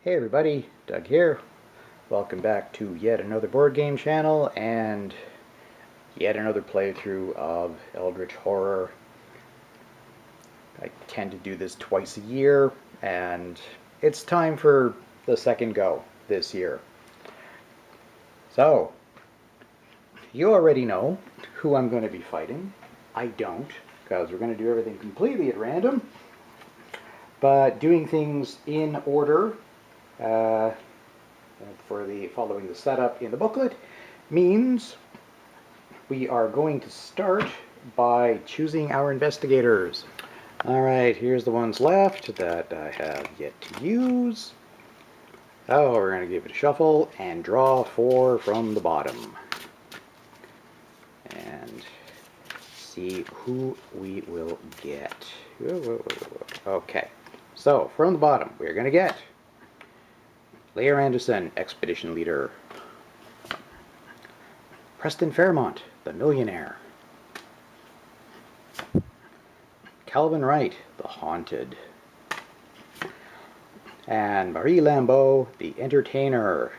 Hey everybody, Doug here. Welcome back to yet another board game channel and yet another playthrough of Eldritch Horror. I tend to do this twice a year and it's time for the second go this year. So, you already know who I'm going to be fighting. I don't, because we're going to do everything completely at random. But doing things in order following the setup in the booklet means we are going to start by choosing our investigators. Alright, here's the ones left that I have yet to use. Oh, we're going to give it a shuffle and draw 4 from the bottom. And see who we will get. Okay, so from the bottom we're going to get Leo Anderson, Expedition Leader. Preston Fairmont, the Millionaire. Calvin Wright, the Haunted. And Marie Lambeau, the Entertainer.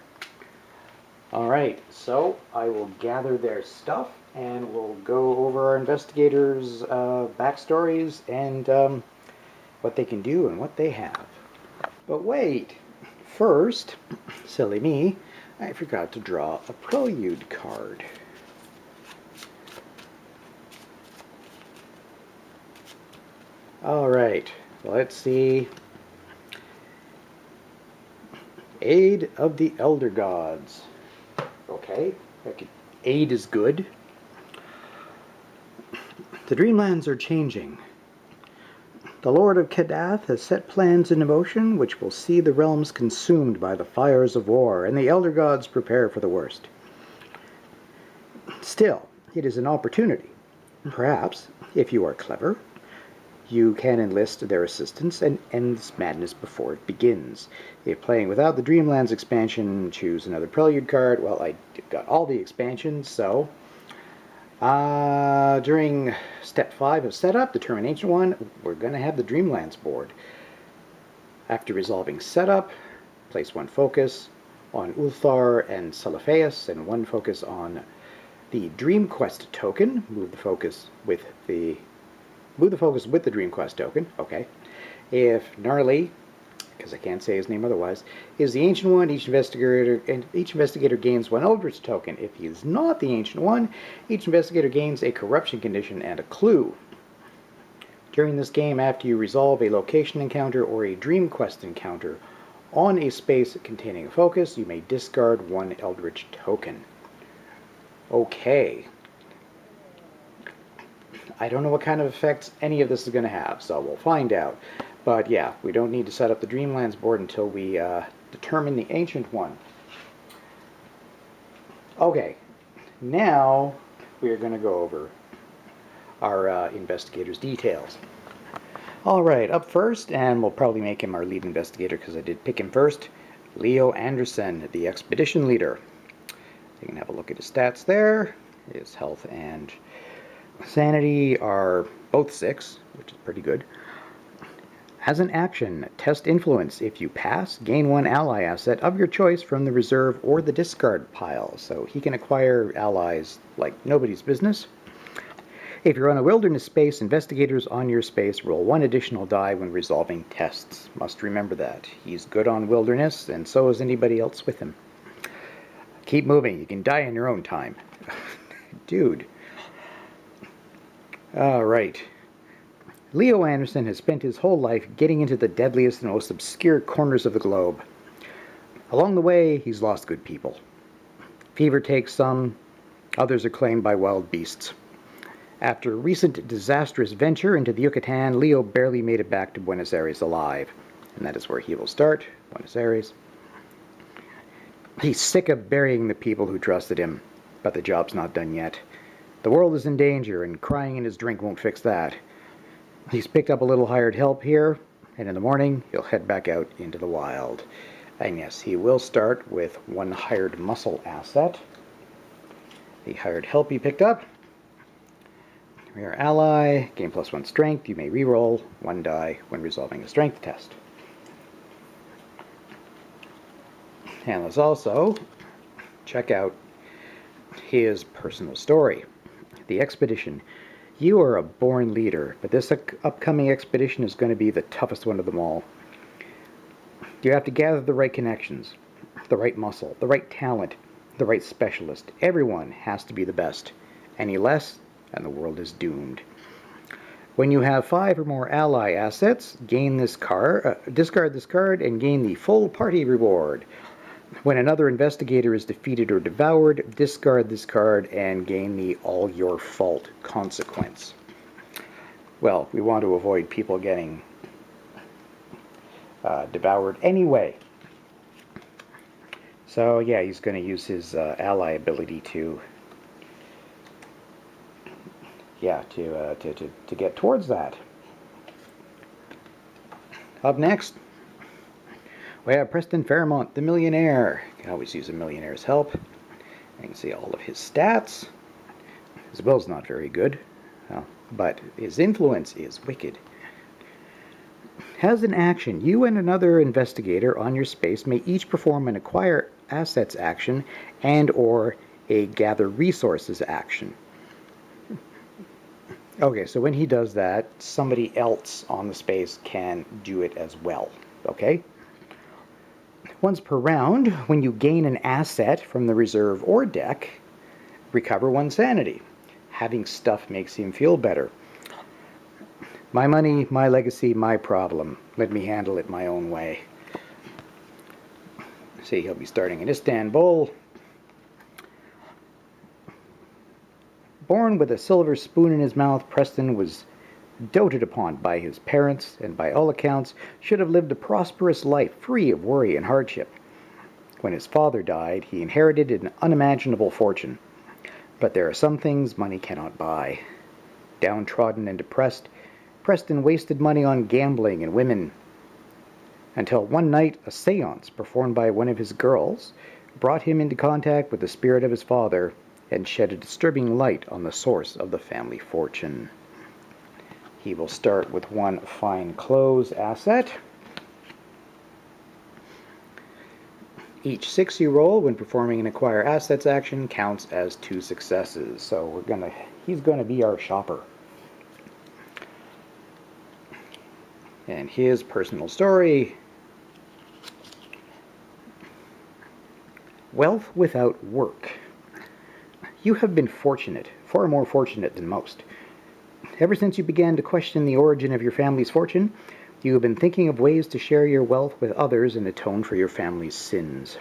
Alright, so I will gather their stuff and we'll go over our investigators' backstories and what they can do and what they have. But wait! First, silly me, I forgot to draw a prelude card. Alright, let's see. Aid of the Elder Gods. Okay, aid is good. The Dreamlands are changing. The Lord of Kadath has set plans in motion which will see the realms consumed by the fires of war, and the Elder Gods prepare for the worst. Still, it is an opportunity. Perhaps, if you are clever, you can enlist their assistance and end this madness before it begins. If playing without the Dreamlands expansion, choose another prelude card. Well, I got all the expansions, so during step 5 of setup, determine ancient one, we're going to have the Dreamlands board. After resolving setup, place 1 focus on Ulthar and Celiphaeus and 1 focus on the Dream Quest token. Move the focus with the Dream Quest token. Okay. If Gnarly, because I can't say his name otherwise, is the Ancient One, each investigator gains 1 Eldritch token. If he is not the Ancient One, each investigator gains a corruption condition and a clue. During this game, after you resolve a location encounter or a Dream Quest encounter on a space containing a focus, you may discard 1 Eldritch token. Okay. I don't know what kind of effects any of this is going to have, so we'll find out. But yeah, we don't need to set up the Dreamlands board until we determine the Ancient One. Okay, now we're going to go over our investigator's details. Alright, up first, and we'll probably make him our lead investigator because I did pick him first, Leo Anderson, the Expedition Leader. You can have a look at his stats there. His health and sanity are both 6, which is pretty good. As an action, test influence. If you pass, gain 1 ally asset of your choice from the reserve or the discard pile. So he can acquire allies like nobody's business. If you're on a wilderness space, investigators on your space roll 1 additional die when resolving tests. Must remember that. He's good on wilderness, and so is anybody else with him. Keep moving. You can die in your own time. Dude. Alright. Leo Anderson has spent his whole life getting into the deadliest and most obscure corners of the globe. Along the way, he's lost good people. Fever takes some, others are claimed by wild beasts. After a recent disastrous venture into the Yucatan, Leo barely made it back to Buenos Aires alive. And that is where he will start, Buenos Aires. He's sick of burying the people who trusted him, but the job's not done yet. The world is in danger, and crying in his drink won't fix that. He's picked up a little hired help here, and in the morning he'll head back out into the wild. And yes, he will start with 1 hired muscle asset. The hired help he picked up. Rare ally, gain +1 strength. You may reroll 1 die when resolving a strength test. And let's also check out his personal story. The expedition. You are a born leader, but this upcoming expedition is going to be the toughest one of them all. You have to gather the right connections, the right muscle, the right talent, the right specialist. Everyone has to be the best. Any less, and the world is doomed. When you have 5 or more ally assets, discard this card and gain the full party reward. When another investigator is defeated or devoured, discard this card and gain the all your fault consequence. Well, we want to avoid people getting devoured anyway. So yeah, he's going to use his ally ability to get towards that. Up next, we have Preston Fairmont, the millionaire. You can always use a millionaire's help. You can see all of his stats. His will's not very good, but his influence is wicked. As an action, you and another investigator on your space may each perform an acquire assets action and or a gather resources action. Okay, so when he does that, somebody else on the space can do it as well. Okay? Once per round, when you gain an asset from the reserve or deck, recover 1 sanity. Having stuff makes him feel better. My money, my legacy, my problem. Let me handle it my own way. See, he'll be starting in Istanbul. Born with a silver spoon in his mouth, Preston was doted upon by his parents and by all accounts should have lived a prosperous life free of worry and hardship. When his father died, he inherited an unimaginable fortune. But there are some things money cannot buy. Downtrodden and depressed, Preston wasted money on gambling and women. Until one night, a seance performed by one of his girls brought him into contact with the spirit of his father and shed a disturbing light on the source of the family fortune. He will start with 1 fine clothes asset. Each 6 you roll when performing an acquire assets action counts as 2 successes. So he's gonna be our shopper. And his personal story. Wealth without work. You have been fortunate, far more fortunate than most. Ever since you began to question the origin of your family's fortune, you have been thinking of ways to share your wealth with others and atone for your family's sins.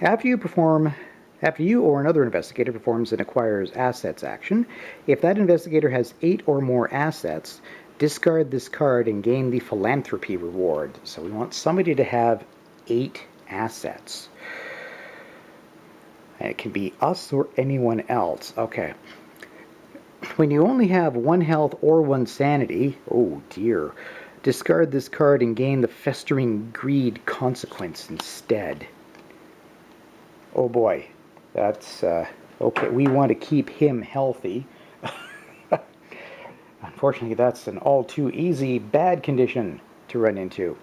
After you or another investigator performs an acquires assets action, if that investigator has 8 or more assets, discard this card and gain the philanthropy reward. So we want somebody to have 8 assets. And it can be us or anyone else. Okay. When you only have 1 health or 1 sanity, oh dear, discard this card and gain the festering greed consequence instead. Oh boy, that's okay. We want to keep him healthy. Unfortunately, that's an all too easy bad condition to run into.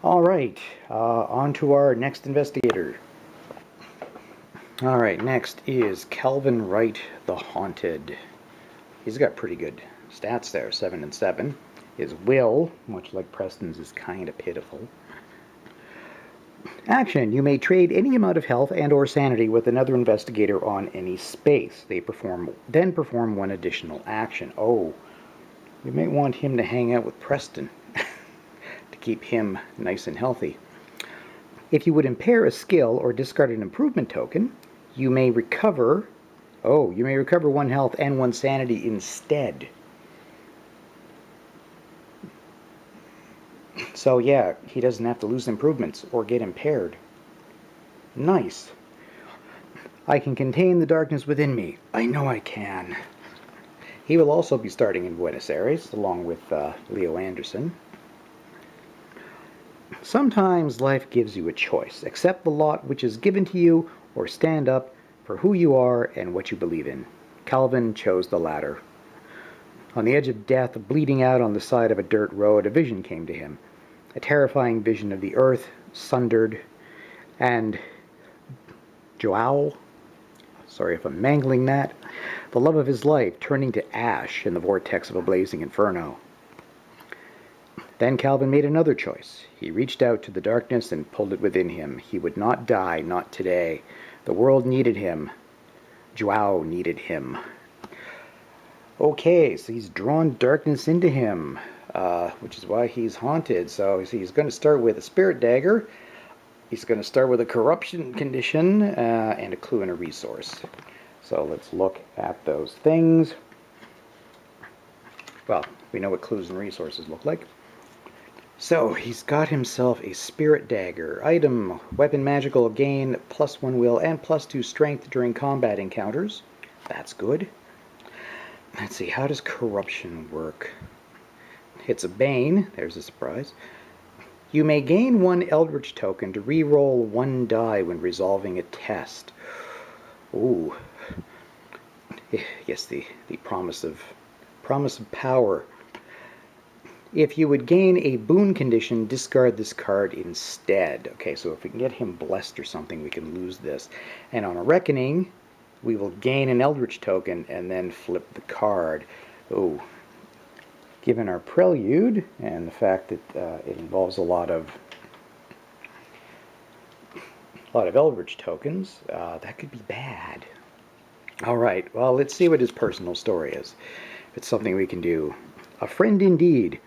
All right, on to our next investigator. All right, next is Calvin Wright, the Haunted. He's got pretty good stats there, 7 and 7. His will, much like Preston's, is kind of pitiful. Action. You may trade any amount of health and or sanity with another investigator on any space. They then perform 1 additional action. Oh, we may want him to hang out with Preston to keep him nice and healthy. If you would impair a skill or discard an improvement token, you may recover 1 health and 1 sanity instead. So yeah, he doesn't have to lose improvements or get impaired. Nice. I can contain the darkness within me. I know I can. He will also be starting in Buenos Aires, along with Leo Anderson. Sometimes life gives you a choice. Accept the lot which is given to you, or stand up for who you are and what you believe in. Calvin chose the latter. On the edge of death, bleeding out on the side of a dirt road, a vision came to him. A terrifying vision of the earth sundered, and Joao, sorry if I'm mangling that, the love of his life turning to ash in the vortex of a blazing inferno. Then Calvin made another choice. He reached out to the darkness and pulled it within him. He would not die, not today. The world needed him. Joao needed him. Okay, so he's drawn darkness into him, which is why he's haunted. So he's going to start with a spirit dagger. He's going to start with a corruption condition and a clue and a resource. So let's look at those things. Well, we know what clues and resources look like. So he's got himself a spirit dagger. Item, weapon magical, gain +1 will and +2 strength during combat encounters. That's good. Let's see, how does corruption work? It's a bane. There's a surprise. You may gain 1 Eldritch token to re-roll 1 die when resolving a test. Ooh. Yes, the promise of power. If you would gain a boon condition, discard this card instead. Okay, so if we can get him blessed or something, we can lose this. And on a reckoning, we will gain an Eldritch token and then flip the card. Oh, given our prelude and the fact that it involves a lot of Eldritch tokens, that could be bad. All right, well, let's see what his personal story is. If it's something we can do. A friend indeed.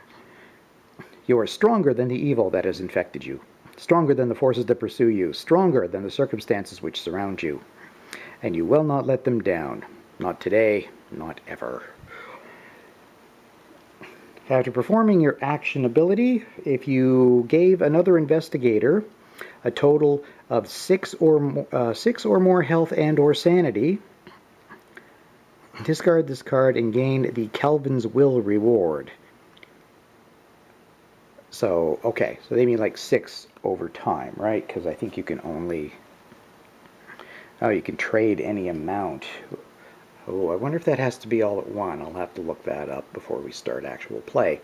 You are stronger than the evil that has infected you, stronger than the forces that pursue you, stronger than the circumstances which surround you, and you will not let them down. Not today, not ever. After performing your action ability, if you gave another investigator a total of 6 or more health and or sanity, discard this card and gain the Calvin's Will reward. So, okay, so they mean like 6 over time, right? Because I think you can only... Oh, you can trade any amount. Oh, I wonder if that has to be all at one. I'll have to look that up before we start actual play.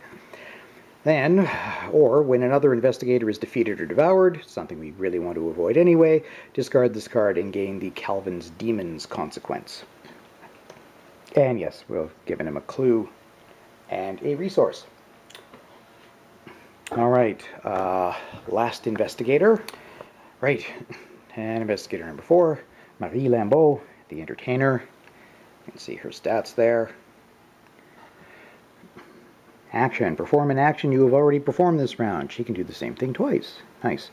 Then, or when another investigator is defeated or devoured, something we really want to avoid anyway, discard this card and gain the Calvin's Demon's consequence. And yes, we've given him a clue and a resource. All right, last investigator. Right, and investigator number 4, Marie Lambeau, the entertainer. You can see her stats there. Action. Perform an action you have already performed this round. She can do the same thing twice. Nice.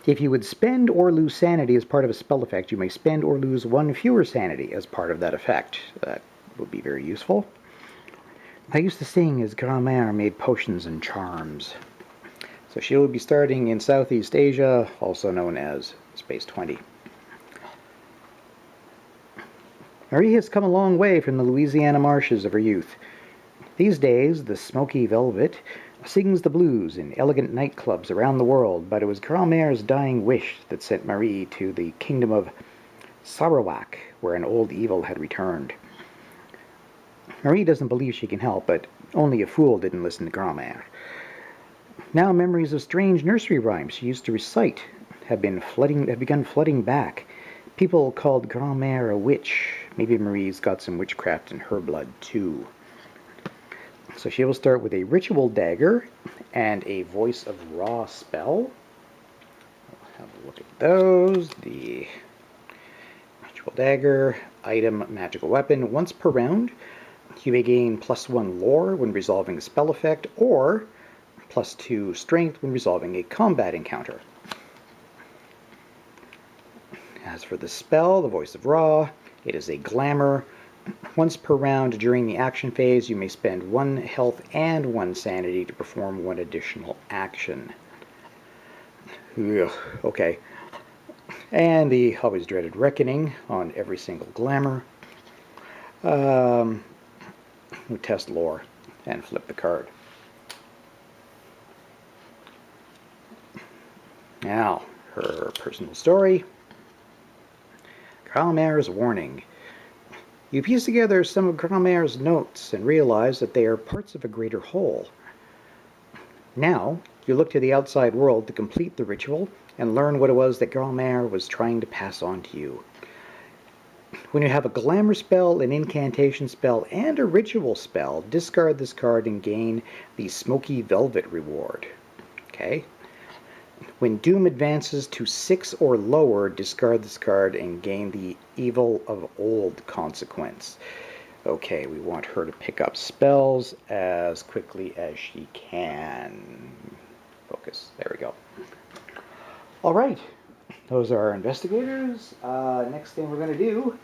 If you would spend or lose sanity as part of a spell effect, you may spend or lose 1 fewer sanity as part of that effect. That would be very useful. I used to sing as grand-mère made potions and charms. So she will be starting in Southeast Asia, also known as Space 20. Marie has come a long way from the Louisiana marshes of her youth. These days, the smoky velvet sings the blues in elegant nightclubs around the world, but it was grand-mère's dying wish that sent Marie to the kingdom of Sarawak, where an old evil had returned. Marie doesn't believe she can help, but only a fool didn't listen to grand-mère. Now memories of strange nursery rhymes she used to recite have begun flooding back. People called grand-mère a witch. Maybe Marie's got some witchcraft in her blood, too. So she will start with a ritual dagger and a voice of Ra spell. We'll have a look at those. The ritual dagger, item, magical weapon. Once per round, you may gain +1 lore when resolving a spell effect, or +2 strength when resolving a combat encounter. As for the spell, the voice of Ra, it is a glamour. Once per round during the action phase, you may spend 1 health and 1 sanity to perform 1 additional action. Ugh, okay. And the always dreaded reckoning on every single glamour. We test lore and flip the card. Now, her personal story. grand-mère's warning. You piece together some of grand-mère's notes and realize that they are parts of a greater whole. Now, You look to the outside world to complete the ritual and learn what it was that Grand-Mère was trying to pass on to you. When you have a glamour spell, an incantation spell, and a ritual spell, discard this card and gain the Smoky Velvet reward. Okay? When Doom advances to 6 or lower, discard this card and gain the Evil of Old consequence. Okay, we want her to pick up spells as quickly as she can. Focus. There we go. All right. Those are our investigators. Next thing we're going to do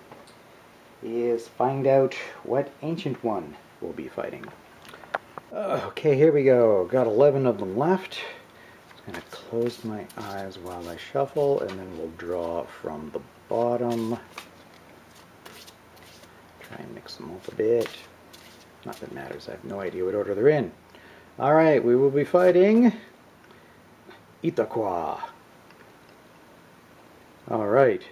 is find out what Ancient One we'll be fighting. Okay, here we go. Got 11 of them left. I'm going to close my eyes while I shuffle, and then we'll draw from the bottom. Try and mix them up a bit. Not that it matters. I have no idea what order they're in. Alright, we will be fighting Ithaqua. Alright.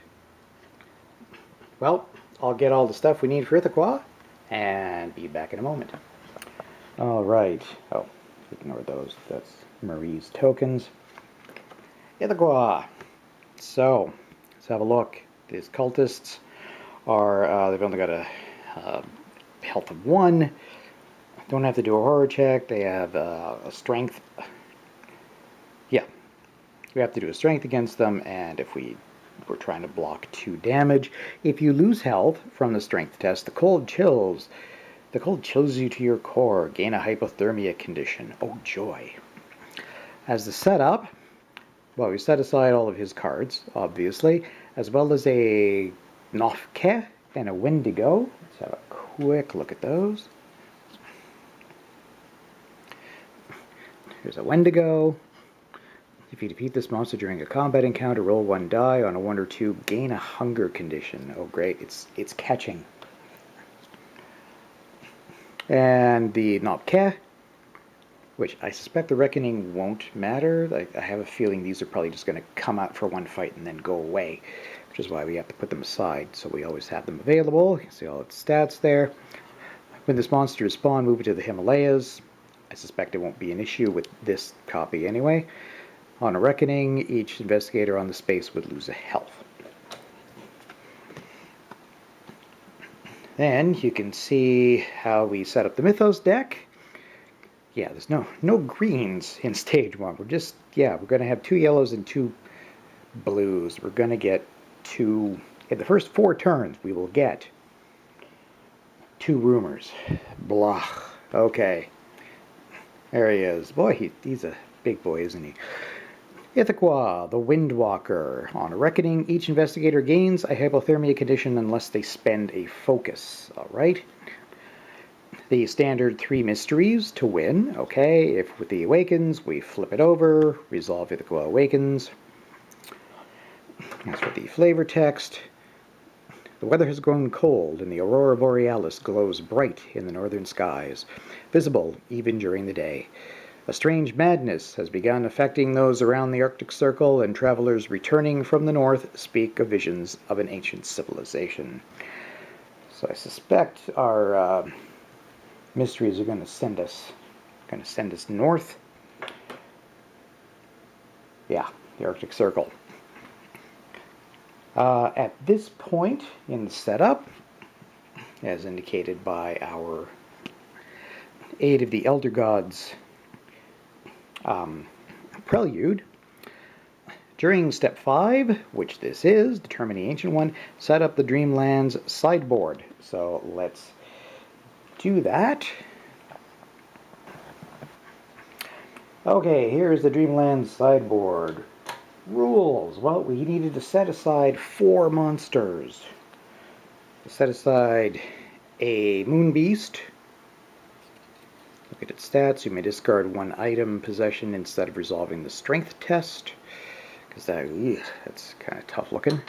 Well, I'll get all the stuff we need for Ithaqua and be back in a moment. Alright. Oh, ignore those. That's Marie's tokens. Ithaqua. So, let's have a look. These cultists are, they've only got a health of 1. Don't have to do a horror check. They have a strength. Yeah. We have to do a strength against them, and if we're trying to block 2 damage. If you lose health from the strength test, the cold chills you to your core. Gain a hypothermia condition. Oh, joy. As the setup, well, we set aside all of his cards, obviously, as well as a Ithaqua and a Wendigo. Let's have a quick look at those. Here's a Wendigo. If you defeat this monster during a combat encounter, roll 1 die. On a 1 or 2, gain a hunger condition. Oh, great. It's catching. And the Ithaqua, which I suspect the Reckoning won't matter. I have a feeling these are probably just going to come out for 1 fight and then go away, which is why we have to put them aside, so we always have them available. You can see all its stats there. When this monster is spawned, move it to the Himalayas. I suspect it won't be an issue with this copy anyway. On a Reckoning, each investigator on the space would lose a health. Then you can see how we set up the Mythos deck. Yeah, there's no greens in stage 1. We're going to have 2 yellows and 2 blues. We're going to get 2, in the first 4 turns, we will get 2 rumors. Blah. Okay. There he is. Boy, he's a big boy, isn't he? Ithaqua, the Windwalker. On a Reckoning, each investigator gains a hypothermia condition unless they spend a focus. Alright. The standard 3 mysteries to win. Okay, if with the Awakens, we flip it over, resolve Ithaqua Awakens. As for the flavor text, the weather has grown cold and the aurora borealis glows bright in the northern skies, visible even during the day. A strange madness has begun affecting those around the Arctic Circle, and travelers returning from the north speak of visions of an ancient civilization. So I suspect our mysteries are going to send us north. Yeah, the Arctic Circle. At this point in the setup, as indicated by our Aid of the Elder Gods prelude, during step 5, which this is, determine the Ancient One, set up the Dreamlands sideboard. So let's do that. Okay, here's the Dreamlands sideboard. Rules. Well, we needed to set aside 4 monsters. Set aside a Moon Beast. Look at its stats. You may discard 1 item possession instead of resolving the strength test, because that's kind of tough looking.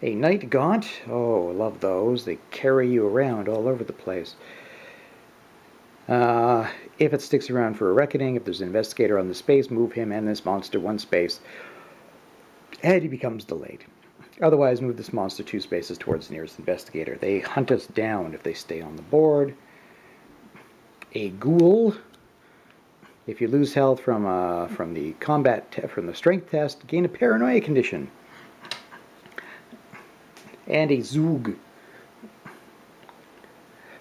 A Night Gaunt. Oh, I love those. They carry you around all over the place. If it sticks around for a Reckoning, if there's an investigator on the space, move him and this monster 1 space, and he becomes delayed. Otherwise, move this monster 2 spaces towards the nearest investigator. They hunt us down if they stay on the board. A Ghoul. If you lose health from the strength test, gain a paranoia condition. And a Zoog.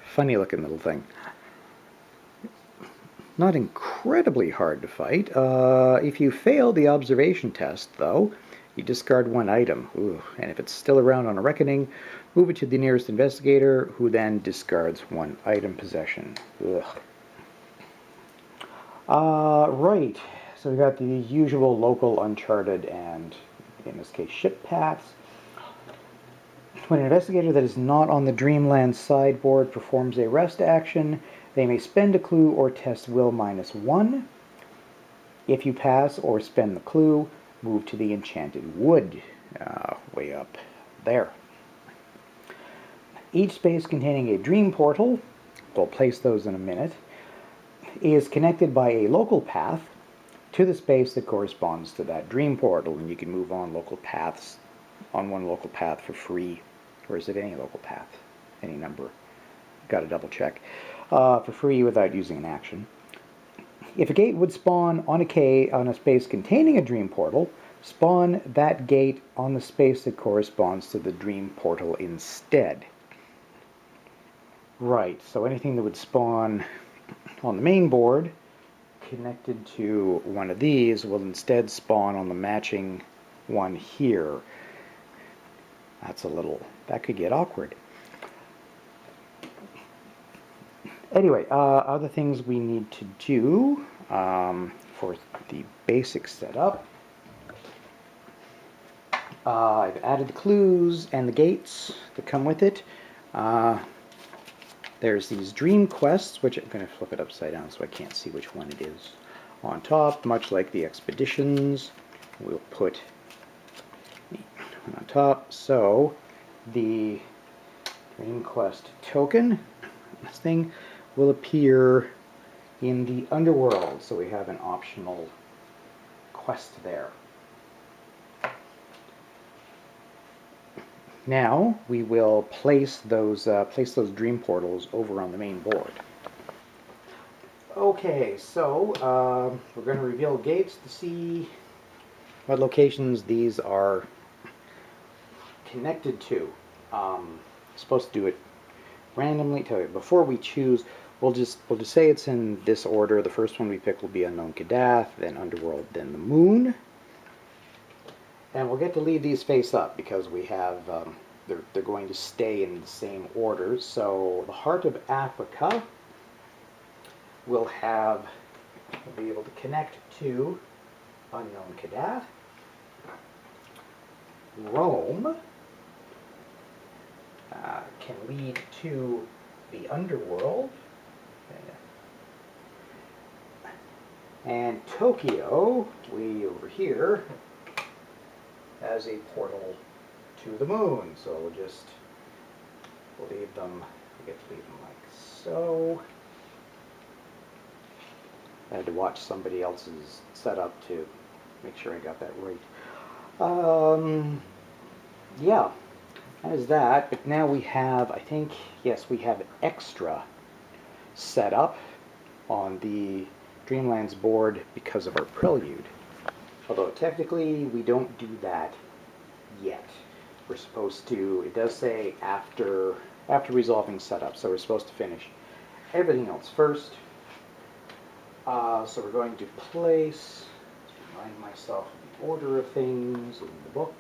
Funny looking little thing. Not incredibly hard to fight. If you fail the observation test, though, you discard one item. Ooh. And if it's still around on a reckoning, move it to the nearest investigator, who then discards one item possession. Ugh. Right. So we got the usual local, uncharted, and in this case, ship paths. When an investigator that is not on the Dreamland sideboard performs a rest action, they may spend a clue or test will -1. If you pass or spend the clue, move to the enchanted wood, way up there. Each space containing a dream portal, we'll place those in a minute, is connected by a local path to the space that corresponds to that dream portal, and you can move on local paths, on one local path for free, or is it any local path, any number? Got to double check. For free without using an action. If a gate would spawn on a space containing a dream portal, spawn that gate on the space that corresponds to the dream portal instead. Right, so anything that would spawn on the main board connected to one of these will instead spawn on the matching one here. That could get awkward. Anyway, other things we need to do for the basic setup. I've added the clues and the gates that come with it. There's these dream quests, which I'm going to flip it upside down so I can't see which one it is. On top, much like the expeditions, we'll put on top. So the dream quest token, this thing, will appear in the underworld, so we have an optional quest there. Now we will place those dream portals over on the main board. Okay, so we're going to reveal gates to see what locations these are connected to. Supposed to do it randomly. Before we choose, we'll just say it's in this order. The first one we pick will be Unknown Kadath, then Underworld, then the Moon. And we'll get to leave these face up because we have they're going to stay in the same order. So the Heart of Africa will be able to connect to Unknown Kadath. Rome can lead to the Underworld. And Tokyo, way over here, as a portal to the moon. So we'll leave them, we get to leave them like so. I had to watch somebody else's setup to make sure I got that right. Yeah, that is that. But now we have, I think, yes, we have extra set up on the Dreamlands board because of our prelude. Although technically we don't do that yet. We're supposed to, it does say after resolving setup, so we're supposed to finish everything else first. So we're going to place, let's remind myself of the order of things in the book.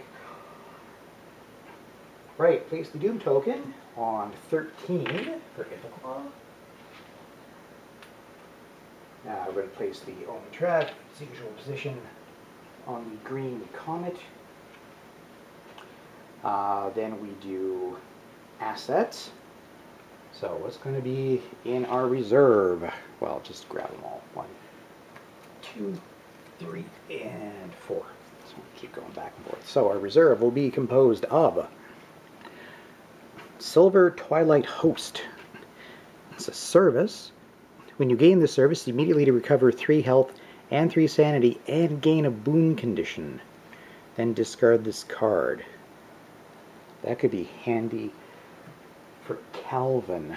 Right, place the Doom token on 13 for Ithaqua. Now we're going to place the Omen Trap, its usual position, on the green comet. Then we do assets. So what's going to be in our reserve? Well, just grab them all. 1, 2, 3, and 4. So we'll keep going back and forth. So our reserve will be composed of Silver Twilight Host. It's a service. When you gain the service, immediately to recover 3 health and 3 sanity and gain a boon condition. Then discard this card. That could be handy for Calvin,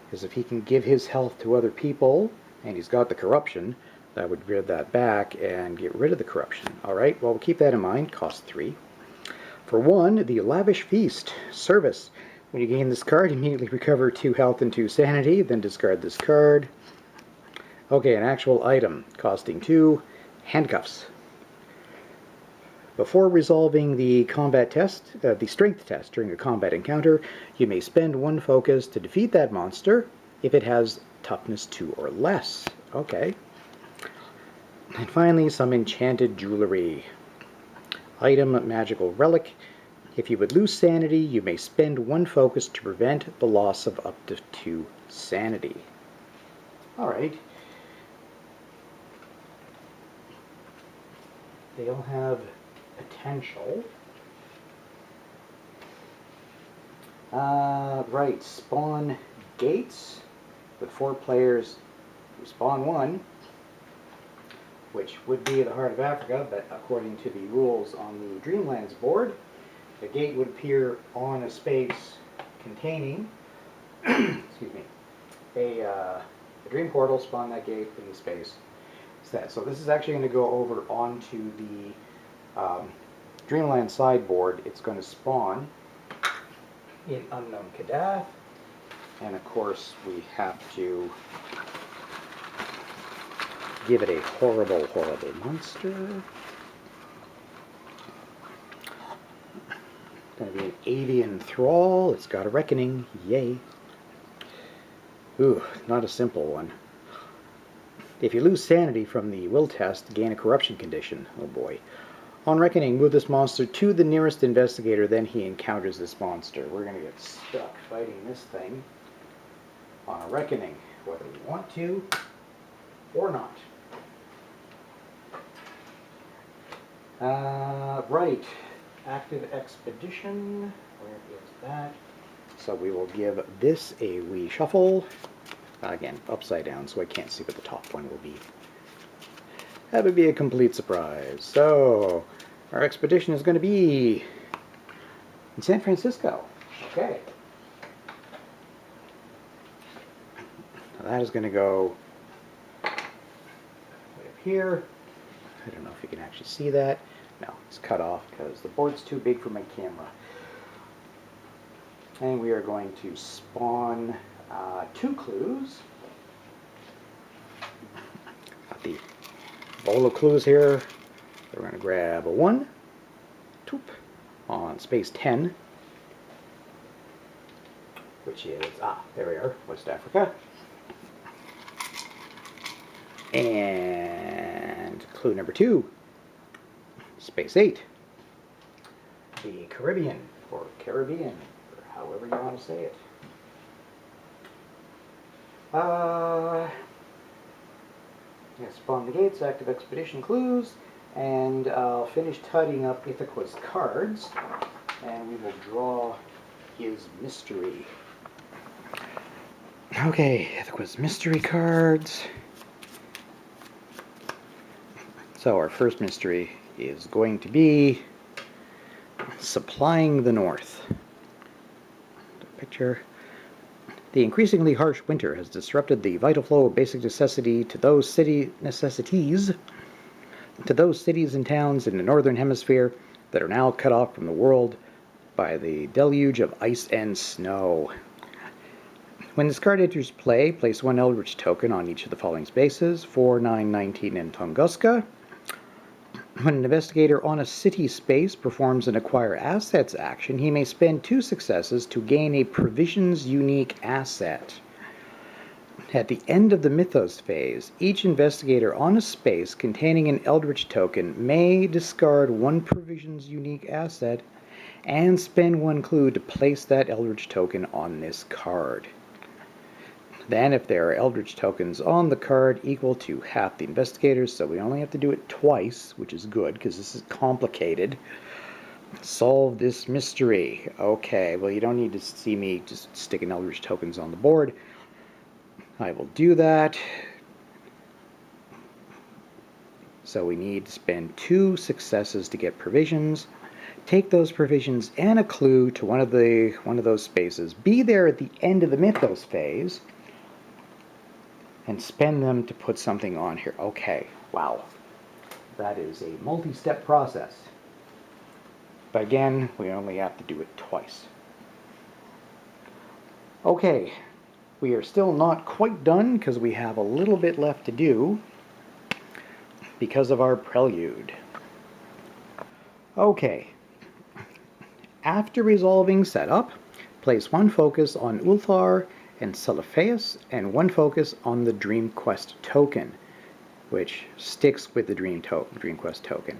because if he can give his health to other people, and he's got the corruption, that would rid that back and get rid of the corruption. Alright, well, we'll keep that in mind. Cost 3. For 1, the Lavish Feast. Service. When you gain this card, immediately recover 2 health and 2 sanity, then discard this card. Okay, an actual item. Costing 2. Handcuffs. Before resolving the combat test, the strength test during a combat encounter, you may spend 1 focus to defeat that monster if it has toughness 2 or less. Okay. And finally, some enchanted jewelry. Item, magical relic. If you would lose sanity, you may spend 1 focus to prevent the loss of up to 2 sanity. Alright. They all have potential. Right, spawn gates with 4 players. You spawn 1, which would be the Heart of Africa, but according to the rules on the Dreamlands board, the gate would appear on a space containing, excuse me, a dream portal, spawn that gate in the space. So this is actually going to go over onto the Dreamland sideboard. It's going to spawn in Unknown Kadath, and of course we have to give it a horrible, horrible monster. Going to be an avian thrall. It's got a reckoning. Yay. Ooh, not a simple one. If you lose sanity from the will test, gain a corruption condition. Oh boy. On reckoning, move this monster to the nearest investigator, then he encounters this monster. We're going to get stuck fighting this thing on a reckoning, whether we want to or not. Right. Active expedition. Where is that? So we will give this a wee shuffle. Again, upside down, so I can't see what the top one will be. That would be a complete surprise. So, our expedition is going to be in San Francisco. Okay. Now that is going to go way up here. I don't know if you can actually see that. No, it's cut off because the board's too big for my camera. And we are going to spawn 2 clues. Got the bowl of clues here. We're going to grab a 1, toop, on space 10, which is, there we are, West Africa. And clue number 2, space 8, the Caribbean, or Caribbean, or however you want to say it. Spawn the gates, active expedition clues, and I'll finish tidying up Ithaqua's cards, and we will draw his mystery. Okay, Ithaqua's mystery cards. So our first mystery is going to be supplying the North. Picture. The increasingly harsh winter has disrupted the vital flow of basic necessity to those cities and towns in the northern hemisphere that are now cut off from the world by the deluge of ice and snow. When this card enters play, place 1 Eldritch token on each of the following spaces: 4, 9, 19, and Tunguska. When an investigator on a city space performs an Acquire Assets action, he may spend 2 successes to gain a Provisions unique asset. At the end of the Mythos phase, each investigator on a space containing an Eldritch token may discard 1 Provisions unique asset and spend 1 clue to place that Eldritch token on this card. Then, if there are Eldritch tokens on the card equal to half the investigators, so we only have to do it twice, which is good because this is complicated. Solve this mystery. Okay, well, you don't need to see me just sticking Eldritch tokens on the board. I will do that. So we need to spend 2 successes to get provisions. Take those provisions and a clue to one of those spaces. Be there at the end of the Mythos phase. and spend them to put something on here. Okay, wow. That is a multi-step process. But again, we only have to do it twice. Okay, we are still not quite done because we have a little bit left to do because of our prelude. Okay, after resolving setup, place one focus on Ulthar and Celiphaeus and one focus on the Dream Quest token, which sticks with the Dream Quest token.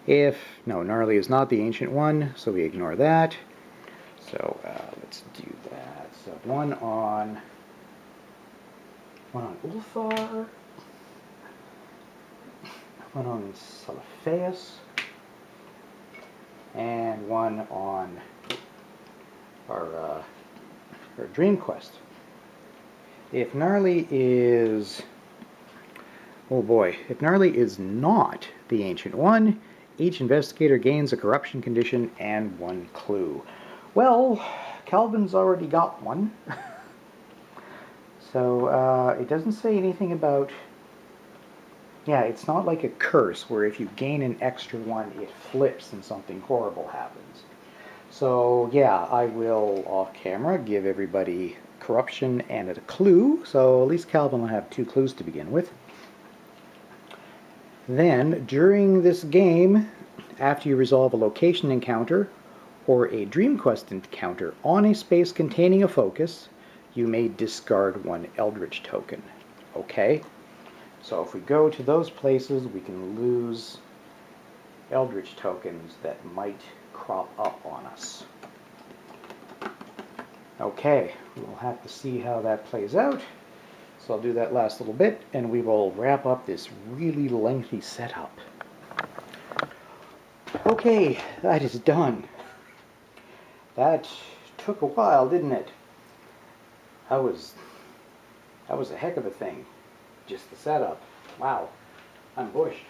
No, Gnarly is not the ancient one, so we ignore that. So let's do that. So one on Ulthar, one on Celiphaeus, and one on our Dream Quest. If Gnarly is... oh boy, if Gnarly is not the ancient one, each investigator gains a corruption condition and one clue. Well, Calvin's already got one. So it doesn't say anything about... yeah, it's not like a curse where if you gain an extra one, it flips and something horrible happens. So yeah, I will off camera give everybody corruption and a clue, so at least Calvin will have 2 clues to begin with. Then, during this game, after you resolve a location encounter or a Dream Quest encounter on a space containing a focus, you may discard 1 Eldritch token. Okay? So if we go to those places, we can lose Eldritch tokens that might crop up on us. Okay, we'll have to see how that plays out. So I'll do that last little bit, and we will wrap up this really lengthy setup. Okay, that is done. That took a while, didn't it? That was a heck of a thing. Just the setup. Wow, I'm bushed.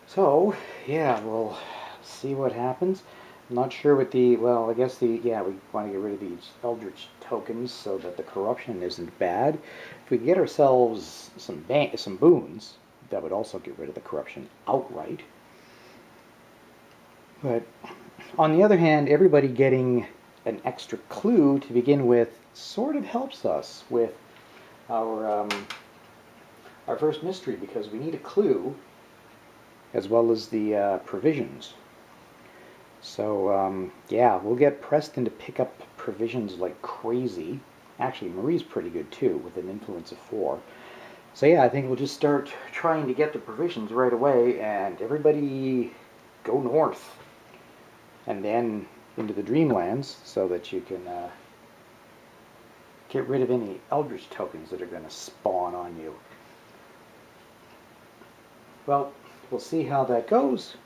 So, yeah, we'll see what happens. I'm not sure what the, well, I guess yeah, we want to get rid of these Eldritch tokens so that the corruption isn't bad. If we get ourselves some boons, that would also get rid of the corruption outright. But on the other hand, everybody getting an extra clue to begin with sort of helps us with our first mystery, because we need a clue as well as the provisions. So yeah, we'll get Preston to pick up provisions like crazy. Actually, Marie's pretty good too, with an influence of 4. So yeah, I think we'll just start trying to get the provisions right away, and everybody go north and then into the Dreamlands so that you can get rid of any Eldritch tokens that are going to spawn on you. Well, we'll see how that goes.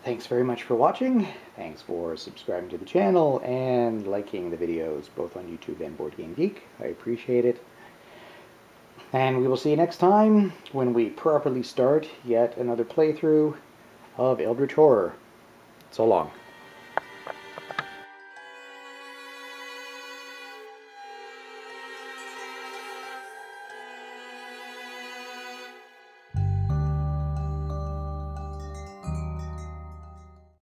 Thanks very much for watching. Thanks for subscribing to the channel and liking the videos both on YouTube and Board Game Geek. I appreciate it. And we will see you next time when we properly start yet another playthrough of Eldritch Horror. So long.